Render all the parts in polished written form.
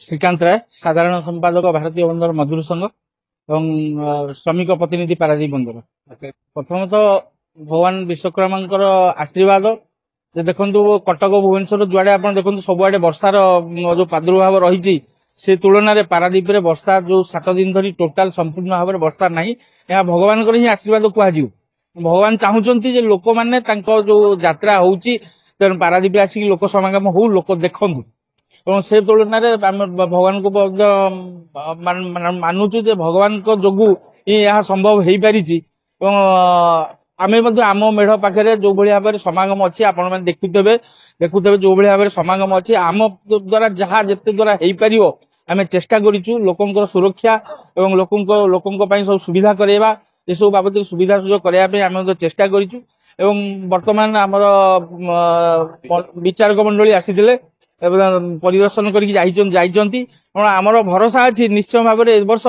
श्रीकांत राय साधारण संपादक भारतीय बंदर मजदूर संघ और श्रमिक प्रतिनिधि पारादीप बंदर। प्रथमत भगवान विश्वकर्मा आशीर्वाद देखु कटक भुवनेश्वर जुआड़े आप देखो सबुआडे वर्षार जो प्रादुर्भाव रही से तुलन में पारादीप वर्षा जो 7 दिन धरी टोटाल संपूर्ण भाव में वर्षा नहीं यह भगवान ही आशीर्वाद कह भगवान चाहूँगी लोक मैंने जो यात्रा होची पारादीप आसिक लोक समागम हो लोक देखु और से तुलन में भगवान को मानुचु भगवान जोगु यह संभव हो पारी आम आम मेढ़ पाखे जो भाव में समागम अच्छी आपण मैंने देखुवे जो भाव में समागम अच्छी आम द्वारा जहाँ जिते द्वारा हो पार आम चेष्टा करूँ लोकों सुरक्षा और लोकों सब सुविधा करवा ये सब बाबद सुविधा सुजोग करने आम चेष्टा करूँ बर्तमान आमर विचारक मंडली आसी परिदर्शन करके आमर भरोसा अच्छी निश्चय भाव में वर्ष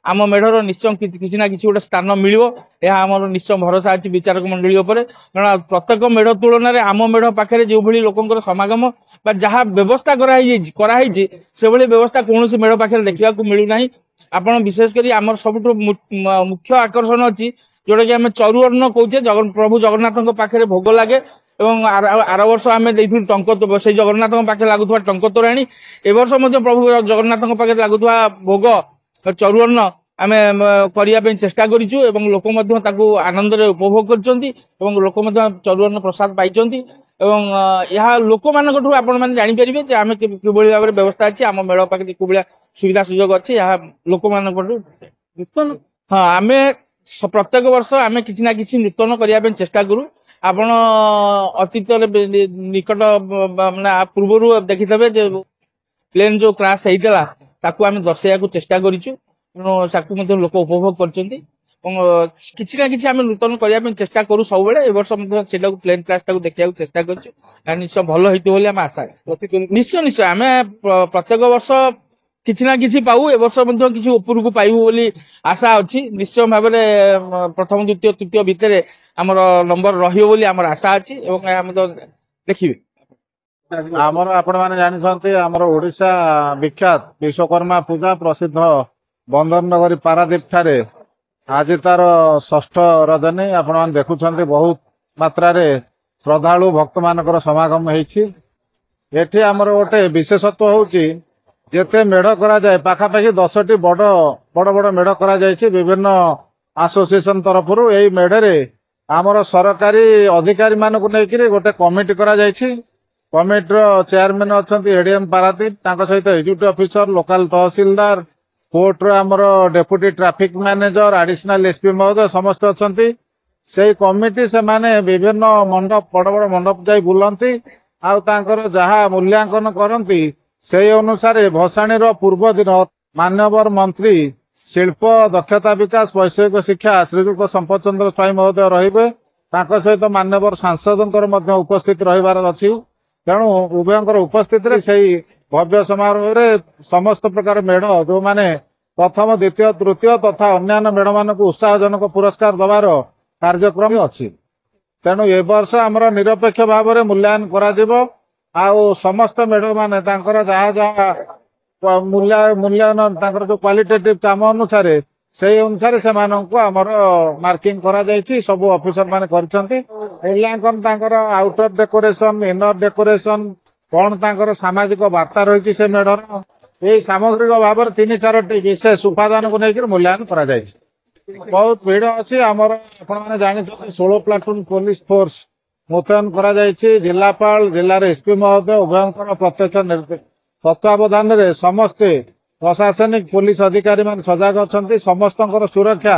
आम मेढ़र निश्चय किसी ना किसी गोटे स्थान मिलो यह आम निश्चय भरोसा अच्छी विचारक मंडली कारण प्रत्येक मेढ़ तुलन में आम मेढ़ पाखे जो भाई लोक समागम जहाँ व्यवस्था कराई से व्यवस्था कौन मेढ़ पाखे देखा मिलूना आपड़ विशेषकर आम सब मुख्य आकर्षण अच्छी जोटा कि आम चरुअन्न कहे प्रभु जगन्नाथ पाखे भोग लगे आर वर्ष आम टंक से जगन्नाथ पाखे लगुवा टंक तोराणी ए वर्ष प्रभु जगन्नाथ पाखे लगुवा भोग चरुअन्न आम करने चेष्टा करूँ लोक आनंद उपभोग कर लोक चरुअन्न प्रसाद पाई यह लोक मान आपण जापर आम कि भाव में व्यवस्था अच्छी आम मेढ़ पाखे कि सुविधा सुजोग अच्छी यह लोक मान हाँ आम प्रत्येक वर्ष आम कि ना कि नूतन करने चेष्टा करूँ आपण अतीत निकट माने पूर्व देखिथे प्लेन जो क्रैश होता आम दर्शाइया चेष्टा करूँ लोक उपभोग कर किसी ना कि आम नूतन करने चेष्टा करूँ सब ए वर्ष प्लेन क्रैश टाक देखा चेष्टा कर निश्चय भल होती आम आशा निश्चय निश्चय आम प्रत्येक वर्ष किसी ना कि पाऊ ए वर्ष किसी ऊपर को पाइबू बोली आशा अच्छी निश्चय भाव में प्रथम द्वितीय तृतीय भितर आमर नंबर रही आमर आशा अच्छी देखिए आमर आपण मैंने जानते आमर ओडिशा विख्यात विश्वकर्मा पूजा प्रसिद्ध बंदर नगरी पारादीप ठारे आज तार 6ठ रजनी आपण मैंने देखुं बहुत मात्रा श्रद्धालु भक्त मान समागम होती आमर गोटे विशेषत्व होची जेते मेढ़ करा जाए पाखापाखि 10टी बड़ बड़ बड़ मेढ़ करा जाए विभिन्न एसोसिएशन तरफ यही मेढ़े आमर सरकारी अधिकारी मान को लेकर गोटे कमिटी करा जाए कमिटर चेयरमैन अच्छा एडीएम पारादीप सहित एग्जीक्यूटिव ऑफिसर लोकल तहसीलदार कोर्ट आमर deputy traffic manager additional SP महोदय समस्त अच्छा से कमिटी से माने विभिन्न मंडप बड़ बड़ मंडप जाई बुलंती आउर जहाँ मूल्यांकन करती से अनुसार भसाणी पूर्व दिन मान्यवर मंत्री शिल्प दक्षता विकास वैषयिक शिक्षा श्रीजुक्त संपत चंद्र स्वाई महोदय रहिबे सहित मान्यवर सांसद उपस्थित रहिबार अछि तेणु उभयंकर उपस्थिति से भव्य समारोह रे समस्त प्रकार मेढ़ जो माने प्रथम द्वितीय तृतीय तथा अन्य मेढ़ मान उत्साहजनक पुरस्कार दबार कार्यक्रम अच्छी तेणु ए वर्ष आमर निरपेक्ष भाव में मूल्यांकन करा आउ समस्त मेढ़ माने जहाँ जहाँ मूल्यांकन जो क्वालिटेटिव काम अनुसार से अनुसार से आमर मार्किंग करा जायछि सब ऑफिसर माने करछन्ति मूल्यांकन आउटर डेकोरेशन इनर डेकोरेशन कौन तांकर सामाजिक वार्ता रही से मेढ़र यही सामग्रिक भाव में 3-4टी विशेष उपादान को लेकर मूल्यांकन करा जायछि बहुत भीड़ अच्छी आमर आपने जानते 16 प्लाटून पुलिस फोर्स मुतयन करा जायछि जिलापाल जिलार एसपी महोदय उभयंकर प्रत्यक्ष तत्वावधान में समस्ते प्रशासनिक पुलिस अधिकारी मान सजग अच्छा समस्त सुरक्षा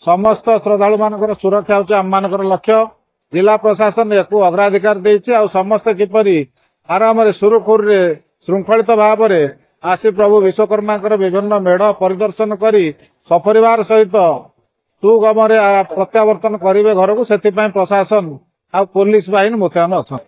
समस्त श्रद्धालु मान सुरक्षा हूँ आम मान लक्ष्य जिला प्रशासन या अग्राधिकार देछि समस्ते किपरि आराम सुरुखुरु श्रृंखलित भाव में आसी प्रभु विश्वकर्मा विभिन्न मेढ़ परिदर्शन करी सपरिवार सहित सुगम प्रत्यावर्तन करेंगे घर को से प्रशासन आ पुलिस बाहिनी मुतयन अच्छा।